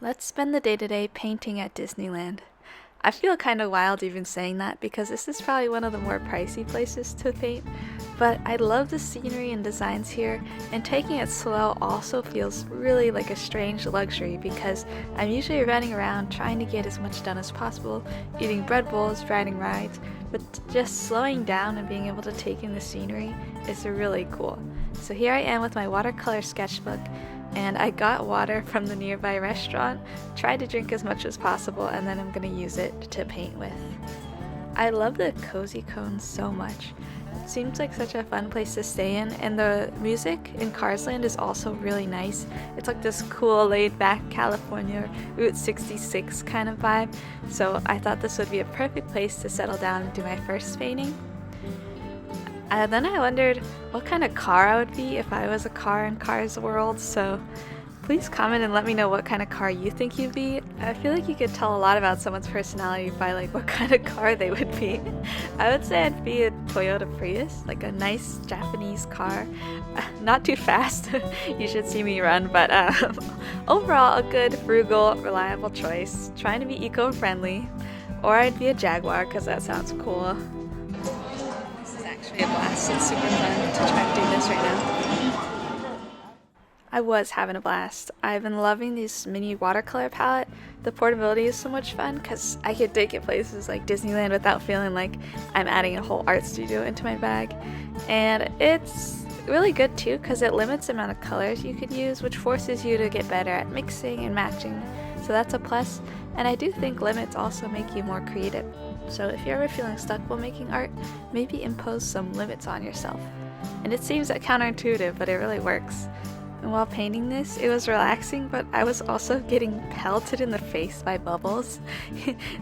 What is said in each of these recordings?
Let's spend the day today painting at Disneyland. I feel kind of wild even saying that because this is probably one of the more pricey places to paint, but I love the scenery and designs here, and taking it slow also feels really like a strange luxury because I'm usually running around trying to get as much done as possible, eating bread bowls, riding rides, but just slowing down and being able to take in the scenery is really cool. So here I am with my watercolor sketchbook, and I got water from the nearby restaurant, tried to drink as much as possible, and then I'm going to use it to paint with. I love the cozy cones so much. It seems like such a fun place to stay in, and the music in Cars Land is also really nice. It's like this cool, laid-back California Route 66 kind of vibe, so I thought this would be a perfect place to settle down and do my first painting. Then I wondered what kind of car I would be if I was a car in Cars World, so please comment and let me know what kind of car you think you'd be. I feel like you could tell a lot about someone's personality by like what kind of car they would be. I would say I'd be a Toyota Prius, like a nice Japanese car. Not too fast, you should see me run, but overall a good, frugal, reliable choice, trying to be eco-friendly. Or I'd be a Jaguar because that sounds cool. Actually a blast. It's super fun to try to do this right now. I was having a blast. I've been loving this mini watercolor palette. The portability is so much fun because I could take it places like Disneyland without feeling like I'm adding a whole art studio into my bag. And it's really good too because it limits the amount of colors you could use, which forces you to get better at mixing and matching. So that's a plus. And I do think limits also make you more creative. So if you're ever feeling stuck while making art, maybe impose some limits on yourself. And it seems counterintuitive, but it really works. And while painting this, it was relaxing, but I was also getting pelted in the face by bubbles.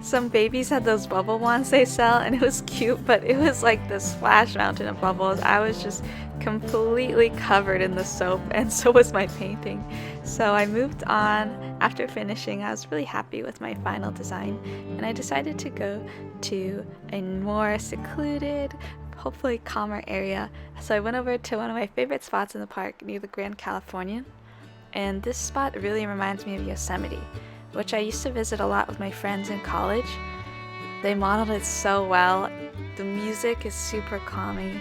Some babies had those bubble wands they sell, and it was cute, but it was like the splash mountain of bubbles. I was just completely covered in the soap, and so was my painting. So I moved on. After finishing, I was really happy with my final design, and I decided to go to a more secluded, hopefully calmer area. So I went over to one of my favorite spots in the park near the Grand Californian, and this spot really reminds me of Yosemite, which I used to visit a lot with my friends in college. They modeled it so well. The music is super calming.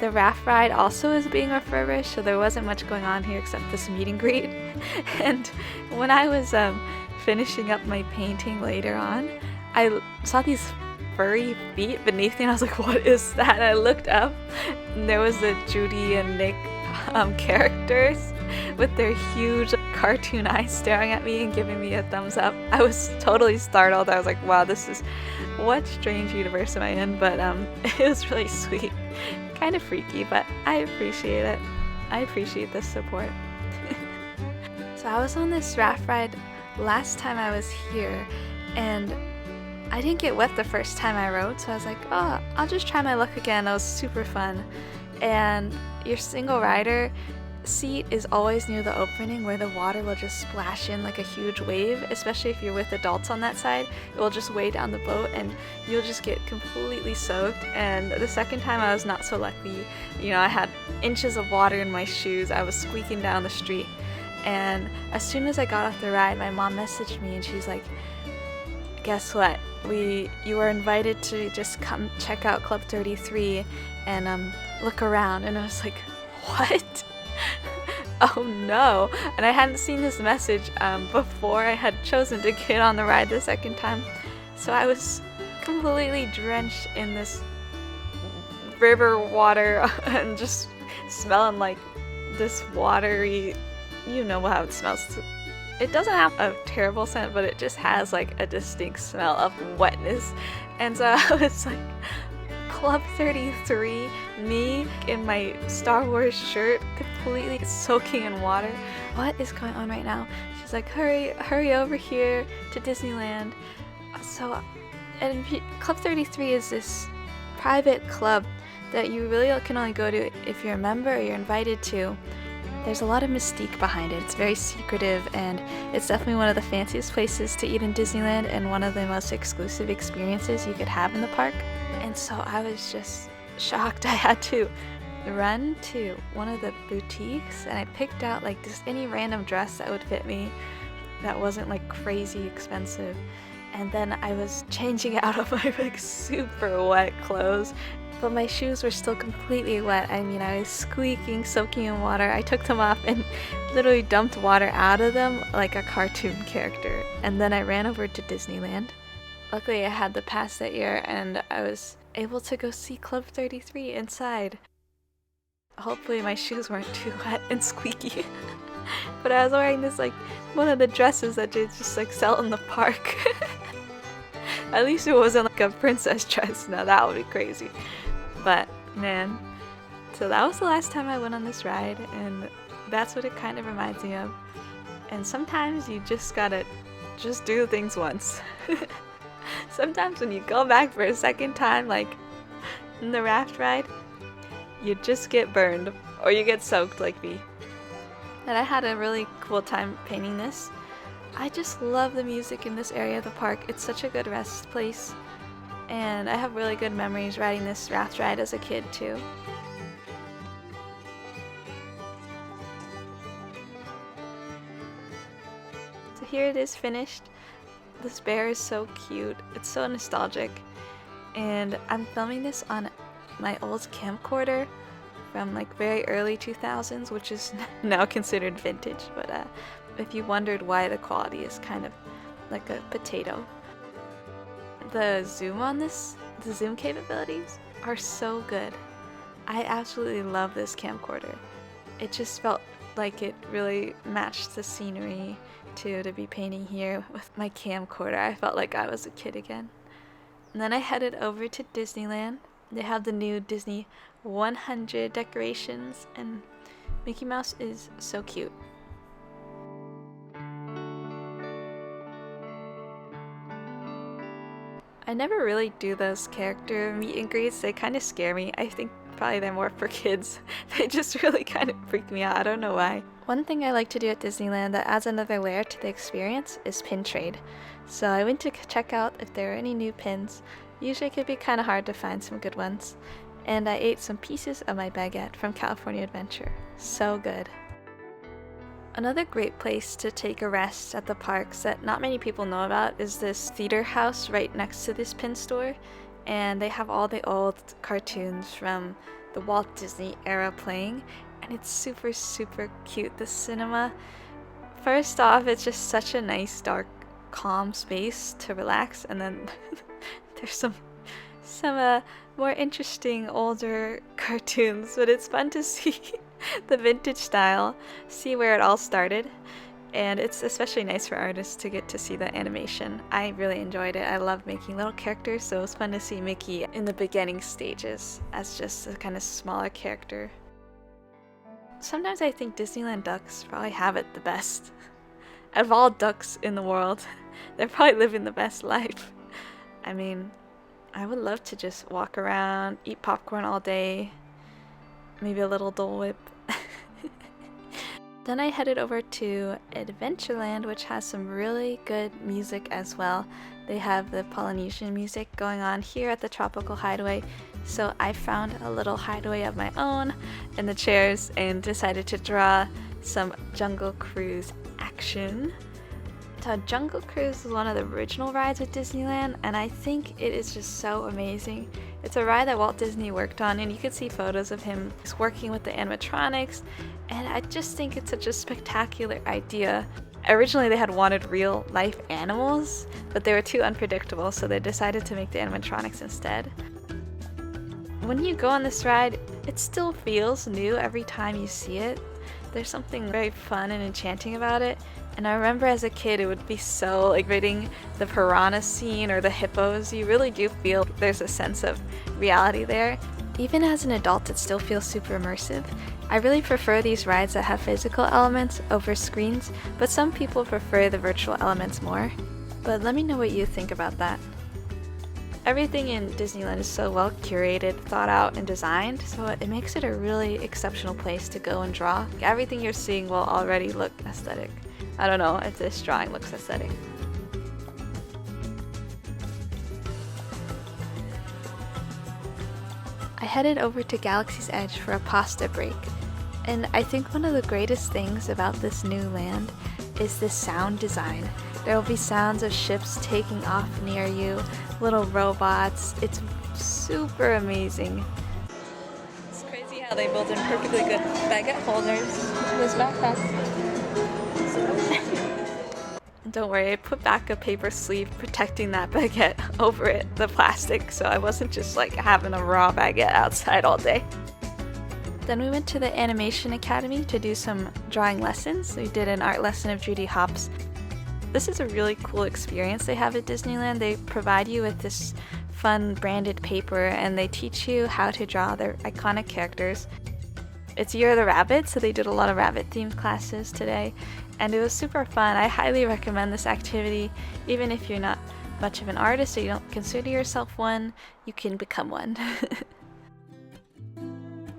The raft ride also is being refurbished, so there wasn't much going on here except this meet and greet. And when I was finishing up my painting later on, I saw these furry feet beneath me, and I was like, what is that? And I looked up, and there was the Judy and Nick characters with their huge cartoon eyes staring at me and giving me a thumbs up. I was totally startled. I was like, wow, what strange universe am I in? But it was really sweet. Kind of freaky, but I appreciate it. I appreciate the support. So I was on this raft ride last time I was here, and I didn't get wet the first time I rode, so I was like, oh, I'll just try my luck again. That was super fun. And your single rider seat is always near the opening where the water will just splash in like a huge wave, especially if you're with adults on that side. It will just weigh down the boat and you'll just get completely soaked. And the second time I was not so lucky. I had inches of water in my shoes. I was squeaking down the street, and as soon as I got off the ride, my mom messaged me and she's like, guess what, you were invited to just come check out Club 33 and look around. And I was like, what? Oh no. And I hadn't seen this message before I had chosen to get on the ride the second time. So I was completely drenched in this river water and just smelling like this watery, you know how it smells. It doesn't have a terrible scent, but it just has like a distinct smell of wetness. And so I was like, Club 33, me in my Star Wars shirt, completely soaking in water. What is going on right now? She's like, hurry over here to Disneyland. And Club 33 is this private club that you really can only go to if you're a member or you're invited to. There's a lot of mystique behind it. It's very secretive, and it's definitely one of the fanciest places to eat in Disneyland and one of the most exclusive experiences you could have in the park. And so I was just shocked. I had to run to one of the boutiques, and I picked out like just any random dress that would fit me. that wasn't like crazy expensive. And then I was changing out of my like super wet clothes, but my shoes were still completely wet. I mean, I was squeaking, soaking in water. I took them off and literally dumped water out of them like a cartoon character. And then I ran over to Disneyland. Luckily, I had the pass that year and I was able to go see Club 33 inside. Hopefully my shoes weren't too wet and squeaky. But I was wearing this like one of the dresses that they just like sell in the park. At least it wasn't like a princess dress. Now that would be crazy. But man, so that was the last time I went on this ride, and that's what it kind of reminds me of. And sometimes you just gotta just do things once. Sometimes when you go back for a second time, like in the raft ride, you just get burned or you get soaked like me. And I had a really cool time painting this. I just love the music in this area of the park. It's such a good rest place. And I have really good memories riding this raft ride as a kid too. So here it is finished. This bear is so cute. It's so nostalgic. And I'm filming this on my old camcorder from like very early 2000s, which is now considered vintage. But if you wondered why the quality is kind of like a potato. The zoom on this, the zoom capabilities are so good. I absolutely love this camcorder. It just felt like it really matched the scenery too, to be painting here with my camcorder. I felt like I was a kid again. And then I headed over to Disneyland. They have the new Disney 100 decorations, and Mickey Mouse is so cute. I never really do those character meet and greets. They kind of scare me. I think probably they're more for kids. They just really kind of freak me out. I don't know why. One thing I like to do at Disneyland that adds another layer to the experience is pin trade. So I went to check out if there are any new pins. Usually it can be kind of hard to find some good ones. And I ate some pieces of my baguette from California Adventure. So good. Another great place to take a rest at the parks that not many people know about is this theater house right next to this pin store. And they have all the old cartoons from the Walt Disney era playing. And it's super, super cute. The cinema, first off, it's just such a nice, dark, calm space to relax. And then there's some more interesting older cartoons, but it's fun to see the vintage style, see where it all started, and it's especially nice for artists to get to see the animation. I really enjoyed it. I love making little characters, so it was fun to see Mickey in the beginning stages as just a kind of smaller character. Sometimes I think Disneyland ducks probably have it the best. Out of all ducks in the world, they're probably living the best life. I mean, I would love to just walk around, eat popcorn all day, maybe a little Dole Whip. Then I headed over to Adventureland, which has some really good music as well. They have the Polynesian music going on here at the Tropical Hideaway, so I found a little hideaway of my own in the chairs and decided to draw some Jungle Cruise action. So Jungle Cruise is one of the original rides at Disneyland, and I think it is just so amazing. It's a ride that Walt Disney worked on, and you can see photos of him working with the animatronics, and I just think it's such a spectacular idea. Originally they had wanted real life animals, but they were too unpredictable, so they decided to make the animatronics instead. When you go on this ride, it still feels new every time you see it. There's something very fun and enchanting about it. And I remember as a kid it would be so like reading the piranha scene or the hippos. You really do feel there's a sense of reality there. Even as an adult it still feels super immersive. I really prefer these rides that have physical elements over screens, but some people prefer the virtual elements more. But let me know what you think about that. Everything in Disneyland is so well curated, thought out, and designed, so it makes it a really exceptional place to go and draw. Everything you're seeing will already look aesthetic. I don't know if this drawing looks aesthetic. I headed over to Galaxy's Edge for a pasta break, and I think one of the greatest things about this new land is the sound design. There will be sounds of ships taking off near you, little robots. It's super amazing. It's crazy how they built in perfectly good baguette holders for this backpack. Don't worry, I put back a paper sleeve protecting that baguette over it, the plastic, so I wasn't just like having a raw baguette outside all day. Then we went to the Animation Academy to do some drawing lessons. We did an art lesson of Judy Hopps. This is a really cool experience they have at Disneyland. They provide you with this fun branded paper and they teach you how to draw their iconic characters. It's Year of the Rabbit, so they did a lot of rabbit themed classes today, and it was super fun. I highly recommend this activity. Even if you're not much of an artist or you don't consider yourself one, you can become one.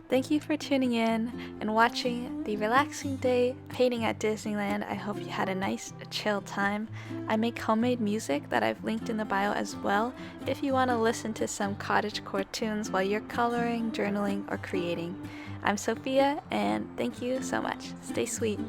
Thank you for tuning in and watching the relaxing day painting at Disneyland. I hope you had a nice, chill time. I make homemade music that I've linked in the bio as well if you want to listen to some cottagecore tunes while you're coloring, journaling, or creating. I'm Sophiya, and thank you so much. Stay sweet.